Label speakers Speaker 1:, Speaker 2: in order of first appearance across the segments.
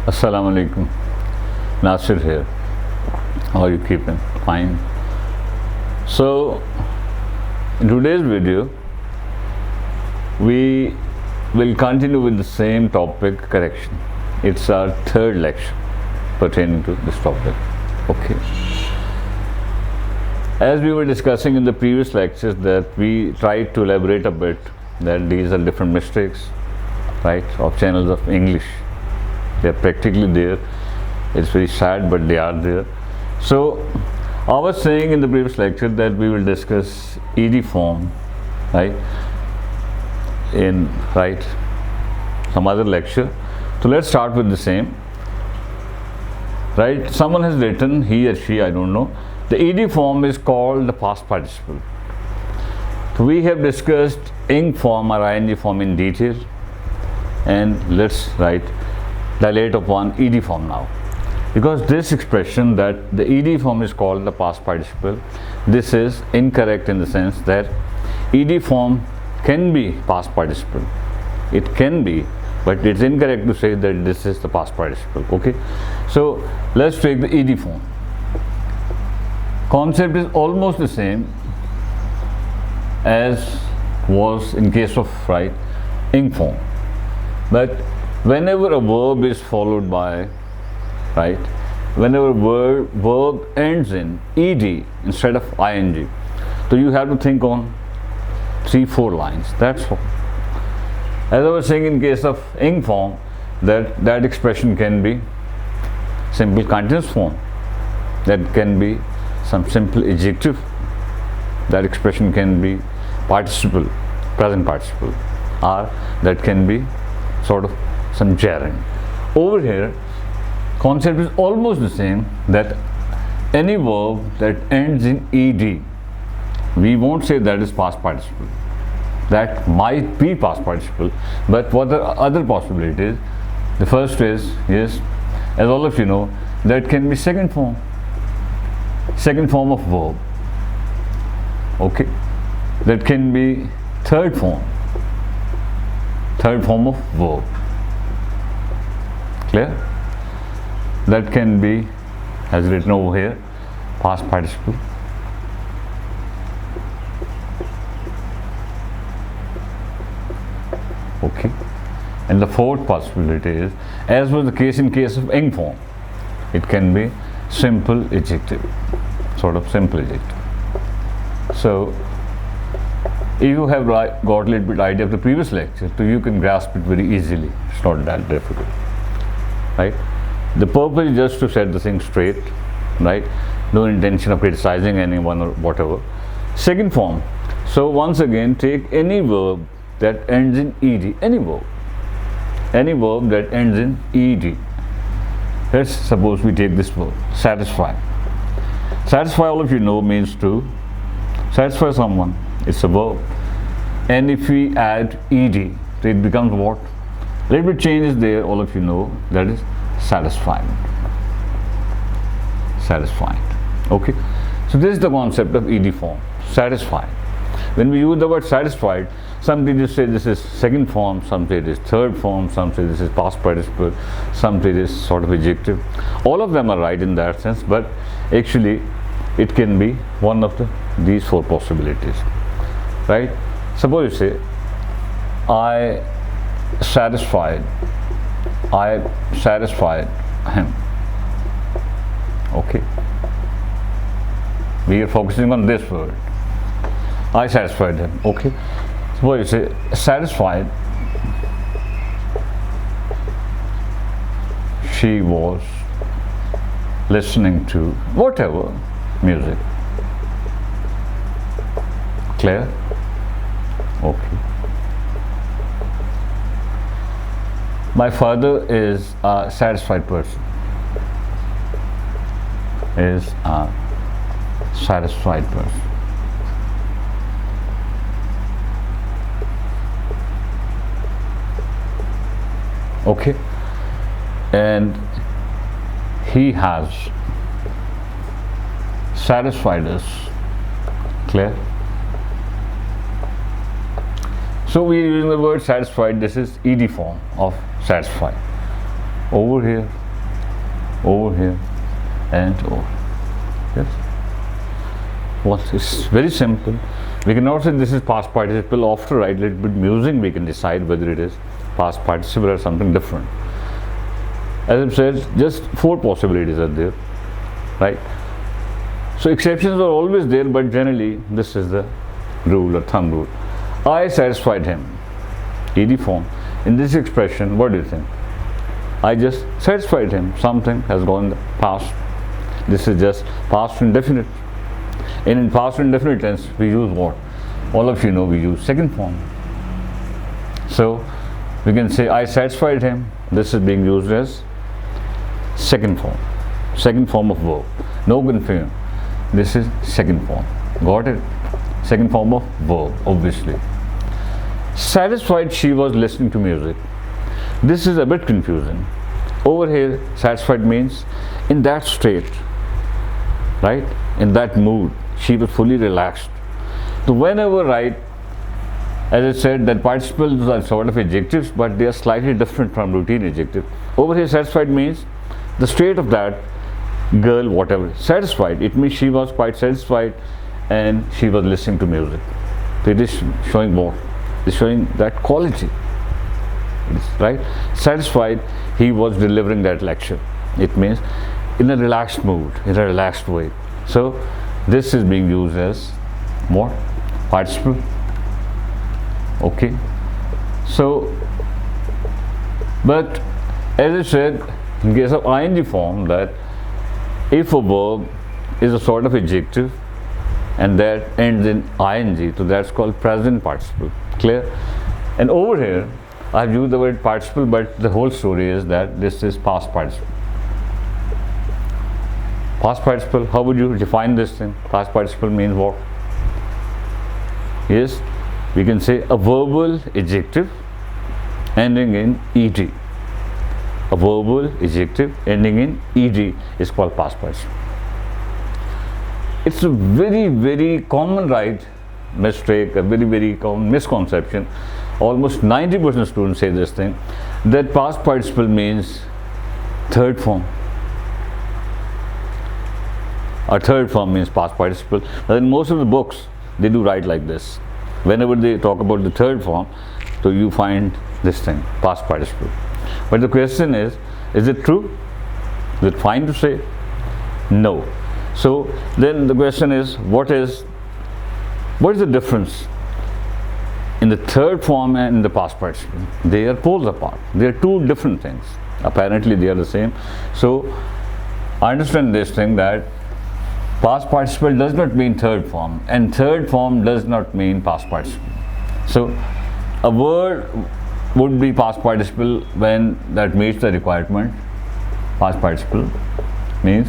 Speaker 1: Assalamu alaikum. Nasir here. How are you keeping? Fine. So, in today's video, we will continue with the same topic, correction. It's our third lecture pertaining to this topic. Okay. As we were discussing in the previous lectures, that we tried to elaborate a bit that these are different mistakes, right, of channels of English. They are practically there. It's very sad, but they are there. So I was saying in the previous lecture that we will discuss ED form, right, in some other lecture. So let's start with the same, right? Someone has written, he or she, I don't know, the ED form is called the past participle. So we have discussed ing form or ing form in detail, and let's dilate upon ED form now, because this expression that the ED form is called the past participle, this is incorrect in the sense that ED form can be past participle. It can be, but it's incorrect to say that this is the past participle. Okay, so let's take the ED form. Concept is almost the same as was in case of ing form, but whenever a verb is followed by, whenever verb ends in ed instead of ing, so you have to think on 3-4 lines. That's all. As I was saying, in case of ing form, that expression can be simple continuous form, that can be some simple adjective, that expression can be participle, present participle, or that can be sort of some gerund. Over here, concept is almost the same, that any verb that ends in ed, we won't say that is past participle. That might be past participle, but what are other possibilities? The first is, yes, as all of you know, that can be second form of verb. Okay, that can be third form of verb. Clear? That can be, as written over here, past participle. Okay, and the fourth possibility is, as was the case in case of ing form, it can be simple adjective, sort of simple adjective. So if you have got a little bit idea of the previous lecture, so you can grasp it very easily. It's not that difficult, right? The purpose is just to set the thing straight, right? No intention of criticizing anyone or whatever. Second form. So once again, take any verb that ends in ed, any verb that ends in ed. Let's suppose we take this verb, satisfy. Satisfy, all of you know, means to satisfy someone. It's a verb, and if we add ed, so it becomes what? Little bit change is there, all of you know, that is satisfied. Okay, so this is the concept of ed form, satisfied. When we use the word satisfied, some teachers say this is second form, some say it is third form, some say this is past participle, some say this is sort of adjective. All of them are right in that sense, but actually it can be one of these four possibilities, right? Suppose you say, I satisfied him. Okay, we are focusing on this word, I satisfied him. Okay, suppose you say, satisfied, she was listening to whatever music. Clear? Okay. My father is a satisfied person. Okay, and he has satisfied us. Clear? So we are using the word satisfied. This is ed form of satisfied. over here, and over. Yes. Well, it's very simple. We can also say this is past participle. After write a little bit musing, we can decide whether it is past participle or something different. As I've said, just 4 possibilities are there, right? So exceptions are always there, but generally this is the rule or thumb rule. I satisfied him. ED form. In this expression, what do you think? I just satisfied him. Something has gone in the past. This is just past indefinite. And in past indefinite tense, we use what? All of you know we use second form. So we can say I satisfied him. This is being used as second form of verb. No confusion. This is second form. Got it? Second form of verb, obviously. Satisfied she was listening to music. This is a bit confusing. Over here, satisfied means in that state, right? In that mood, she was fully relaxed. So whenever write, as I said, that participles are sort of adjectives, but they are slightly different from routine adjective. Over here, satisfied means the state of that girl, whatever. Satisfied, it means she was quite satisfied and she was listening to music. So it is showing what? It is showing that quality. Right? Satisfied, he was delivering that lecture. It means in a relaxed mood, in a relaxed way. So this is being used as what? Participle. Okay. So, but as I said, in case of ing form, that if a verb is a sort of adjective and that ends in ing, so that's called present participle. Clear? And over here, I've used the word participle, but the whole story is that this is past participle. Past participle, how would you define this thing? Past participle means what? Yes, we can say a verbal adjective ending in ed. A verbal adjective ending in ed is called past participle. It's a very, very common mistake, a very, very common misconception. Almost 90% of students say this thing, that past participle means third form. A third form means past participle. But in most of the books, they do write like this. Whenever they talk about the third form, so you find this thing, past participle. But the question is it true? Is it fine to say? No. So then the question is, what is the difference in the third form and in the past participle? They are poles apart. They are two different things. Apparently they are the same. So I understand this thing, that past participle does not mean third form and third form does not mean past participle. So a word would be past participle when that meets the requirement. Past participle means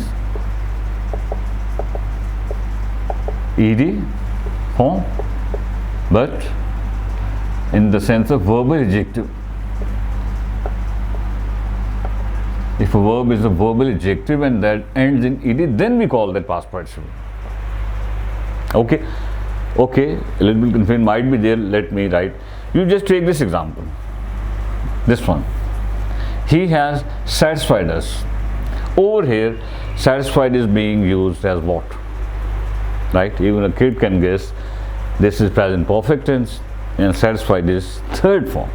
Speaker 1: ed form, but in the sense of verbal adjective. If a verb is a verbal adjective and that ends in ed, then we call that past participle. Okay, a little bit confusion might be there. Let me write. You just take this example. This one. He has satisfied us. Over here, satisfied is being used as what? Right? Even a kid can guess. This is present perfect tense and satisfied is third form.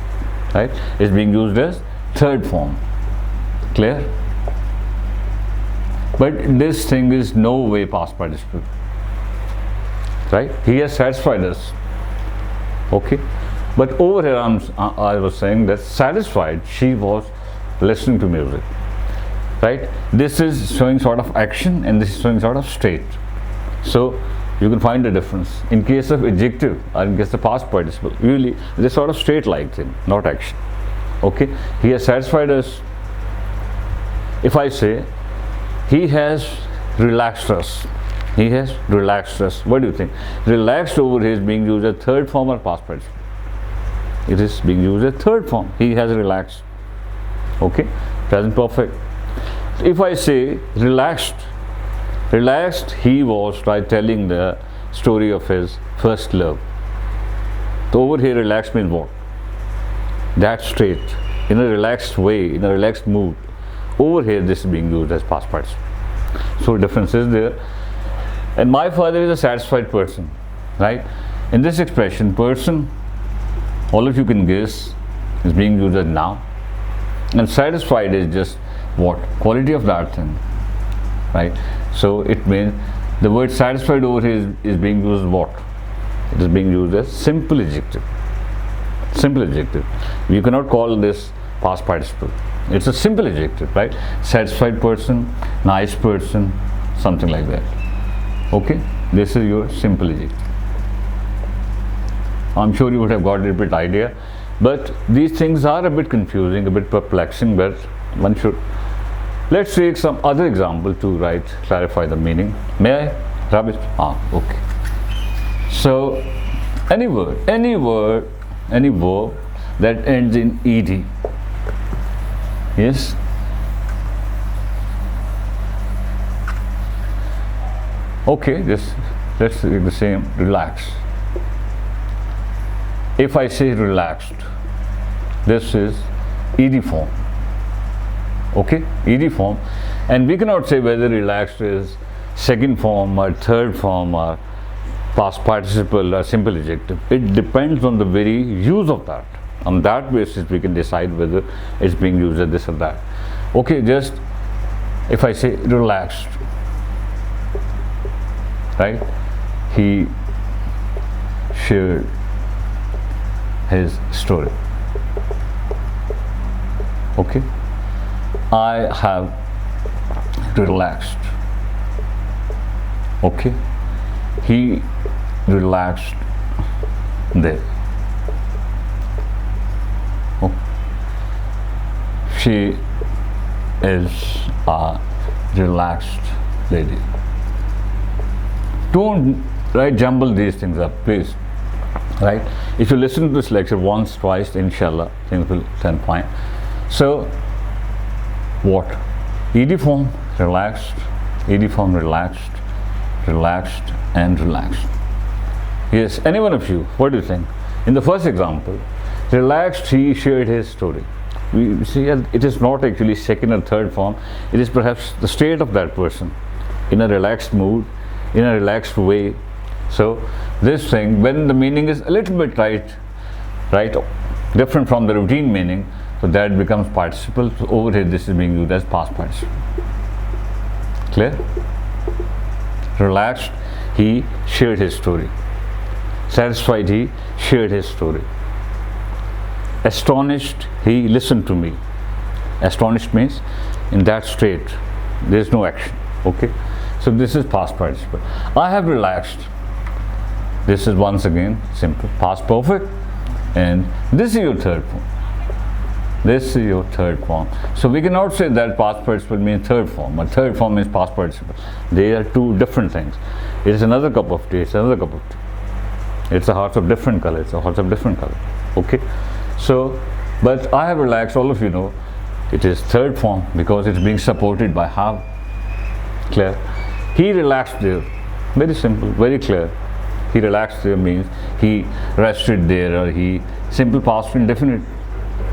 Speaker 1: Right? It's being used as third form. Clear? But this thing is no way past participle. Right? He has satisfied us. Okay? But over here I was saying that satisfied, she was listening to music. Right? This is showing sort of action and this is showing sort of state. So you can find the difference. In case of adjective or in case of past participle, usually this sort of state-like thing, not action. Okay? He has satisfied us. If I say he has relaxed us, he has relaxed us, what do you think? Relaxed over here is being used as third form or past participle? It is being used as third form. He has relaxed. Okay? Present perfect. If I say relaxed, he was telling the story of his first love. So over here, relaxed means what? That state, in a relaxed way, in a relaxed mood. Over here this is being used as past participle. So difference is there. And my father is a satisfied person, right? In this expression, person, all of you can guess, is being used as noun, and satisfied is just what? Quality of that thing, right? So it means the word satisfied over here is being used what? It is being used as simple adjective. Simple adjective. You cannot call this past participle. It's a simple adjective, right? Satisfied person, nice person, something like that. Okay, this is your simple adjective. I'm sure you would have got a bit idea, but these things are a bit confusing, a bit perplexing, but one should. Let's take some other example to clarify the meaning. May I? Rabbit? Okay. So any verb that ends in ed. Yes. Okay, just let's do the same. Relax. If I say relaxed, this is ed form. Okay, ed form, and we cannot say whether relaxed is second form or third form or past participle or simple adjective. It depends on the very use of that. On that basis we can decide whether it's being used as this or that. Okay, just if I say relaxed, right, he shared his story. Okay, I have relaxed. Okay, he relaxed there. Oh. She is a relaxed lady. Don't jumble these things up, please. Right? If you listen to this lecture once, twice, inshallah, things will turn fine. So, what? Ed form, relaxed. Ed form, relaxed, relaxed, and relaxed. Yes, any one of you, what do you think? In the first example, relaxed, he shared his story. We see it is not actually second or third form. It is perhaps the state of that person in a relaxed mood, in a relaxed way. So this thing, when the meaning is a little bit different from the routine meaning, so that becomes participle. So over here this is being used as past participle. Clear? Relaxed, he shared his story. Satisfied, he shared his story. Astonished, he listened to me. Astonished means in that state there is no action. Okay, so this is past participle. I have relaxed. This is once again simple past perfect, and this is your third form. This is your third form. So we cannot say that past participle means third form, or third form means past participle. They are two different things. It is another cup of tea. It's another cup of tea. It's a horse of different color. It's a horse of different color. Okay. So, but I have relaxed. All of you know, it is third form because it's being supported by have. Clear? He relaxed there. Very simple. Very clear. He relaxed there means he rested there, or he simple past indefinite.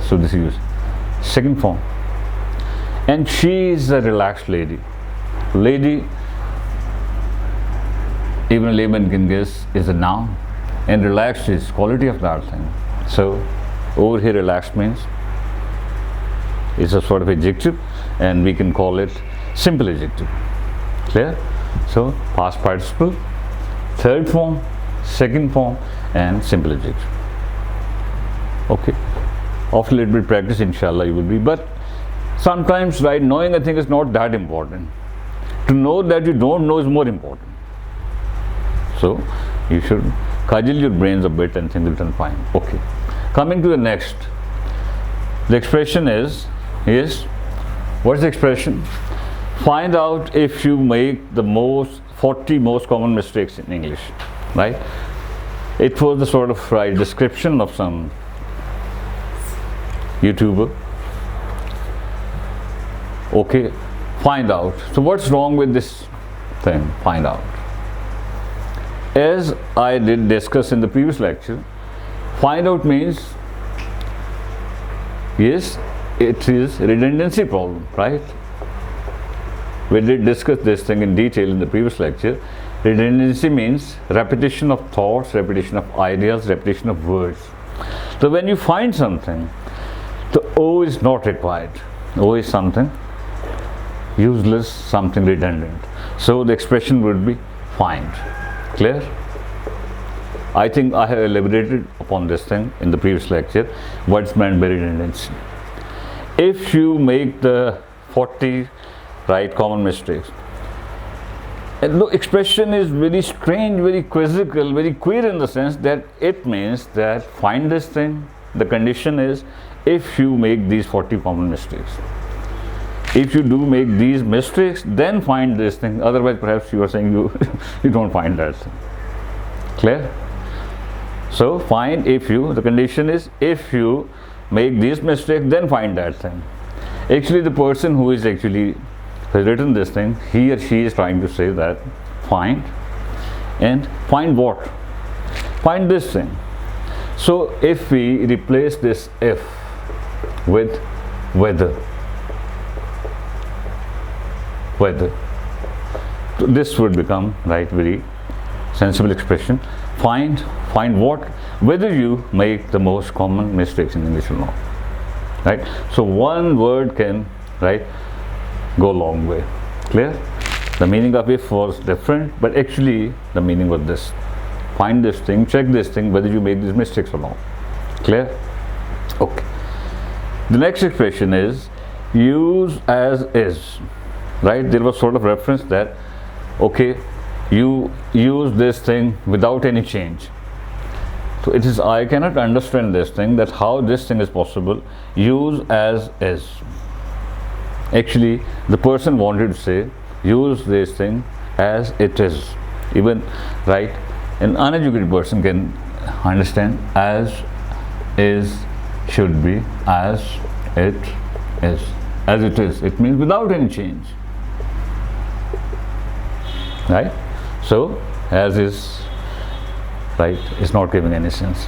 Speaker 1: So this is second form. And she is a relaxed lady. Lady, even a layman can guess, is a noun, and relaxed is quality of that thing. So over here relaxed means it's a sort of adjective, and we can call it simple adjective. Clear? So past participle, third form, second form, and simple adjective. Okay. After a little bit practice, inshallah, you will be. But sometimes, knowing a thing is not that important. To know that you don't know is more important. So you should cudgel your brains a bit and things will turn fine. Okay. Coming to the next. The expression is what's the expression? Find out if you make the 40 most common mistakes in English. Right? It was the sort of description of some YouTuber. Okay, find out. So what's wrong with this thing? Find out. As I did discuss in the previous lecture, find out means, yes, it is a redundancy problem, right? We did discuss this thing in detail in the previous lecture. Redundancy means repetition of thoughts, repetition of ideas, repetition of words. So when you find something, the O is not required. O is something useless, something redundant. So the expression would be find. Clear? I think I have elaborated upon this thing in the previous lecture, what's meant by redundancy. If you make the 40 right common mistakes, and the expression is very strange, very quizzical, very queer in the sense that it means that find this thing, the condition is if you make these 40 common mistakes. If you do make these mistakes, then find this thing. Otherwise, perhaps you are saying you don't find that thing. Clear? So find if you, the condition is if you make these mistakes, then find that thing. Actually, the person who is actually has written this thing, he or she is trying to say that find, and find what? Find this thing. So if we replace this if with whether, so this would become right very sensible expression. Find what? Whether you make the most common mistakes in English or not. Right? So one word can go a long way. Clear? The meaning of if was different, but actually the meaning was this. Find this thing, check this thing, whether you make these mistakes or not. Clear? Okay. The next expression is use as is. Right? There was sort of reference that, okay, you use this thing without any change. So it is, I cannot understand this thing, that how this thing is possible. Use as is. Actually, the person wanted to say use this thing as it is. Even an uneducated person can understand as is should be as it is. As it is. It means without any change. Right? So as is is not giving any sense.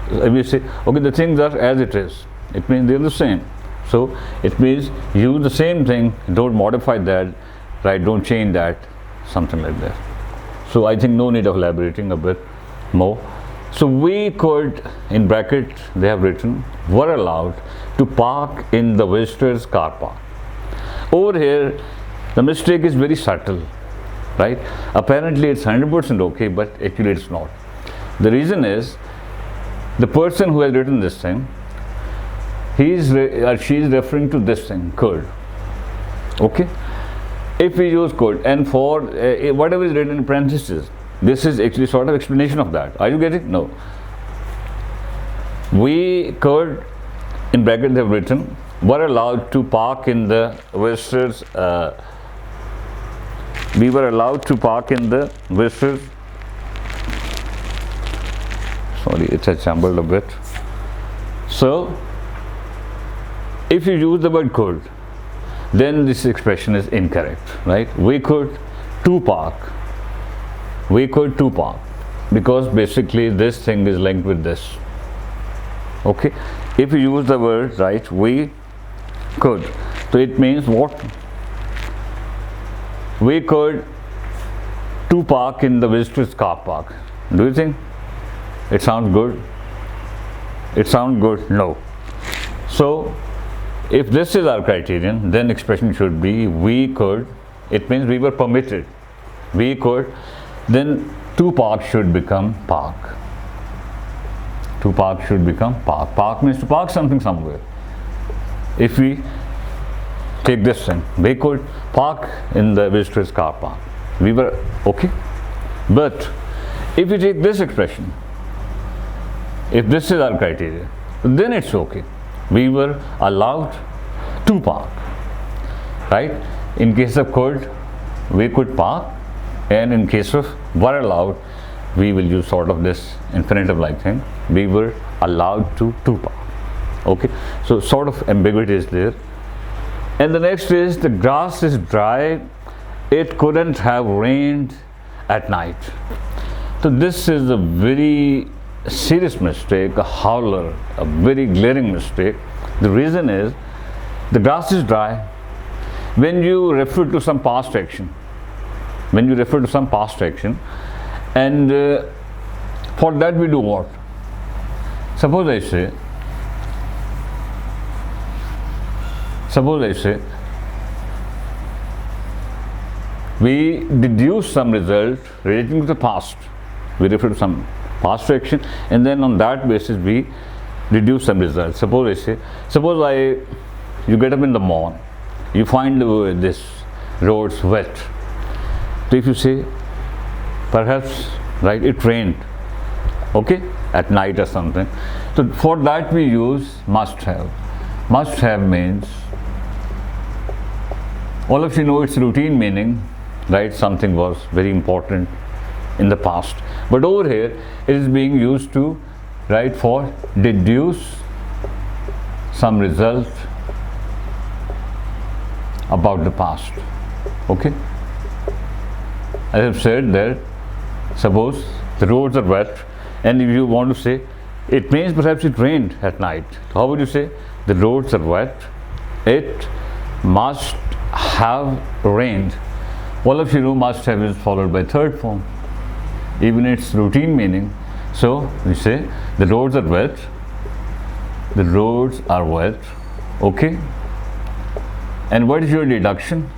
Speaker 1: If you say okay, the things are as it is, it means they're the same. So it means use the same thing, don't modify that, don't change that, something like that. So I think no need of elaborating a bit more. So we could, in bracket they have written, were allowed to park in the visitors car park. Over here the mistake is very subtle, right? Apparently it's 100% okay, but actually it's not. The reason is the person who has written this thing, he is or she is referring to this thing, could. Okay? If we use could, and for whatever is written in parentheses, this is actually sort of explanation of that. Are you getting? No. We could, in bracket they have written, were allowed to park in the visitors. We were allowed to park in the visitors. Sorry, it's a jumbled a bit. So if you use the word could, then this expression is incorrect, right? We could to park. We could to park, because basically this thing is linked with this. Okay? If you use the word we could, so it means what? We could to park in the visitors car park. Do you think it sounds good? It sounds good? No. So if this is our criterion, then expression should be we could. It means we were permitted. We could. Then to park should become park. To park should become park. Park means to park something somewhere. If we take this thing, we could park in the visitors car park. We were okay. But if we take this expression, if this is our criteria, then it's okay. We were allowed to park, right? In case of could, we could park, and in case of were allowed, we will use sort of this infinitive like thing. We were allowed to park. Okay, so sort of ambiguity is there. And the next is the grass is dry, it couldn't have rained at night. So this is a very serious mistake, a howler, a very glaring mistake. The reason is The grass is dry. When you refer to some past action, and for that we do what? Suppose I say we deduce some result relating to the past. We refer to some past action, and then on that basis we deduce some result. Suppose you get up in the morning, you find this roads wet. So if you say, perhaps, right, it rained, okay, at night or something. So for that we use must have. Must have means, all of you know its routine meaning, right? Something was very important in the past. But over here it is being used to, right, for deduce some result about the past. Okay? I have said that suppose the roads are wet, and if you want to say, it means perhaps it rained at night. How would you say? The roads are wet, it must have rained. All of you know must have is followed by third form, even its routine meaning. So we say the roads are wet, the roads are wet, okay? And what is your deduction?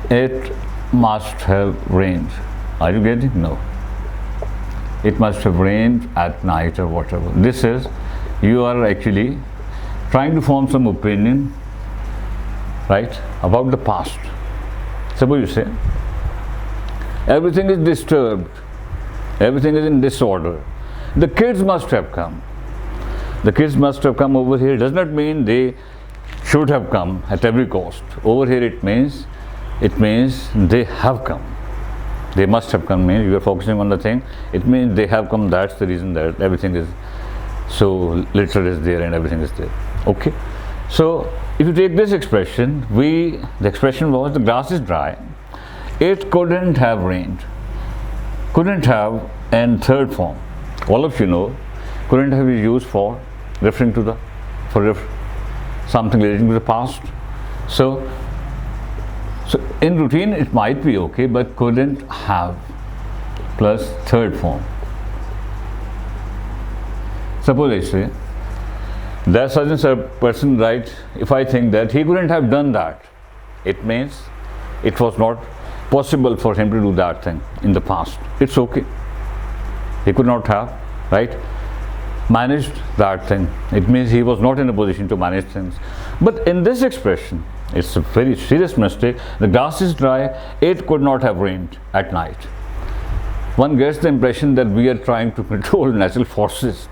Speaker 1: It must have rained. Are you getting? No. It must have rained at night or whatever. This is, you are actually trying to form some opinion, right, about the past. Suppose you say, everything is disturbed, everything is in disorder. The kids must have come. The kids must have come over here does not mean they should have come at every cost. Over here it means they have come. They must have come means you are focusing on the thing. It means they have come. That's the reason that everything is so, literal is there and everything is there. Okay. So if you take this expression, the expression was the grass is dry. It couldn't have rained. Couldn't have, and third form. All of you know, couldn't have is used for referring to something relating to the past. So in routine it might be okay, but couldn't have plus third form. Suppose I say, there's such and such a person, right? If I think that he couldn't have done that, it means it was not possible for him to do that thing in the past. It's okay. He could not have, right, managed that thing. It means he was not in a position to manage things. But in this expression, it's a very serious mistake. The grass is dry, it could not have rained at night. One gets the impression that we are trying to control natural forces.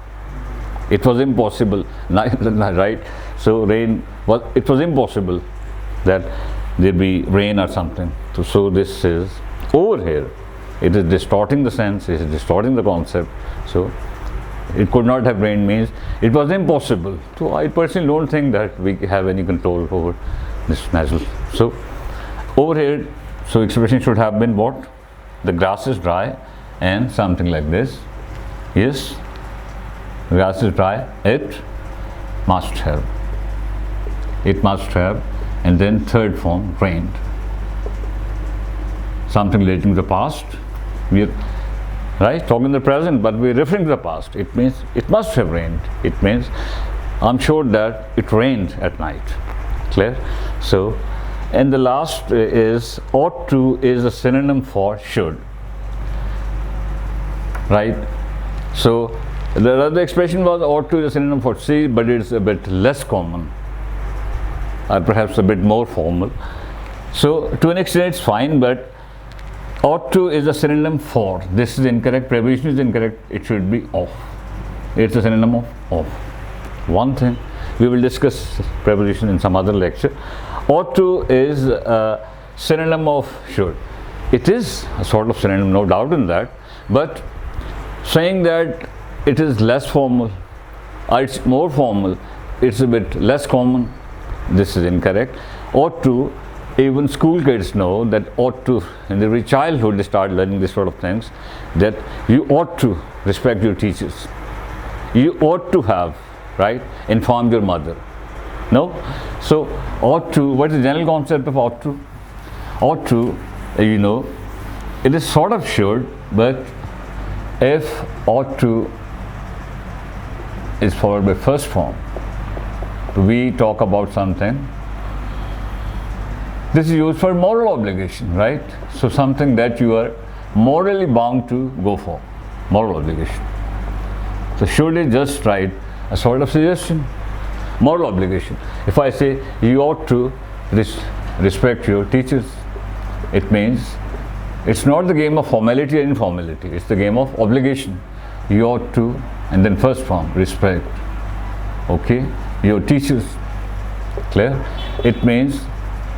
Speaker 1: It was impossible, right? So it was impossible that there be rain or something. So this is, over here, it is distorting the sense, it is distorting the concept. So it could not have rained means it was impossible. So I personally don't think that we have any control over this natural. So over here, so expression should have been what? The grass is dry and something like this. Yes, the grass is dry, it must have. It must have, and then third form, rained. Something relating to the past. We are, right, talking the present, but we are referring to the past. It means it must have rained. It means I'm sure that it rained at night. Clear? So, and the last is ought to is a synonym for should. Right? So the other expression was ought to is a synonym for see, but it's a bit less common, or perhaps a bit more formal. So to an extent it's fine, but ought to is a synonym for. This is incorrect. Preposition is incorrect. It should be of. It's a synonym of. One thing, we will discuss preposition in some other lecture. Ought to is a synonym of should. It is a sort of synonym, no doubt in that, but saying that it is less formal or it's more formal, it's a bit less common. This is incorrect. Ought to, even school kids know that ought to, in their childhood they start learning this sort of things, that you ought to respect your teachers. You ought to have, right, informed your mother. No? So ought to, what is the general concept of ought to? Ought to, you know, it is sort of should, but if ought to is followed by first form, we talk about something. This is used for moral obligation, right? So something that you are morally bound to go for, moral obligation. So should is just right, a sort of suggestion, moral obligation. If I say you ought to respect your teachers, it means it's not the game of formality or informality, it's the game of obligation. You ought to, and then first form, respect, okay, your teachers. Clear? It means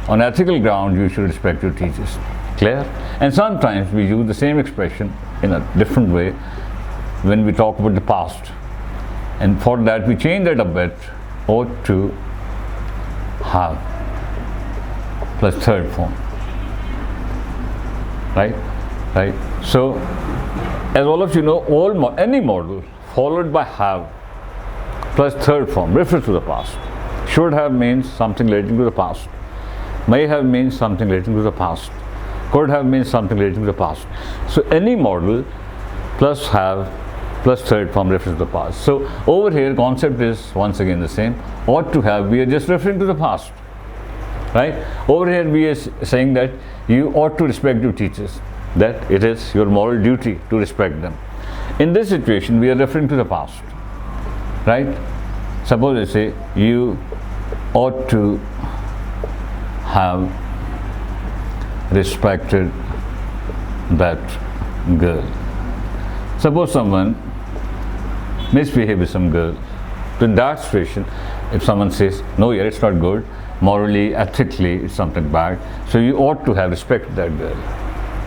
Speaker 1: on ethical ground you should respect your teachers. Clear? And sometimes we use the same expression in a different way when we talk about the past, and for that we change that a bit. Ought to have plus third form, right? So as all of you know, any model followed by have plus third form refers to the past. Should have means something relating to the past, may have means something relating to the past, could have means something relating to the past. So any model plus have plus third form refers to the past. So over here concept is once again the same. Ought to have, we are just referring to the past, right? Over here we are saying that you ought to respect your teachers, that it is your moral duty to respect them. In this situation we are referring to the past, right? Suppose I say you ought to have respected that girl. Suppose someone misbehave with some girl. So in that situation, if someone says, no, yeah, it's not good, morally, ethically, it's something bad, so you ought to have respected that girl.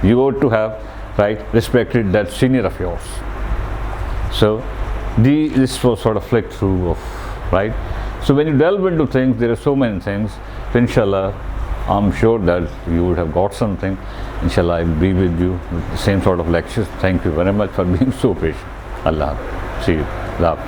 Speaker 1: You ought to have, right, respected that senior of yours. So this was sort of flick through of, right? So when you delve into things, there are so many things. So inshallah, I'm sure that you would have got something. Inshallah, I will be with you with the same sort of lectures. Thank you very much for being so patient. Allah. See you. Love.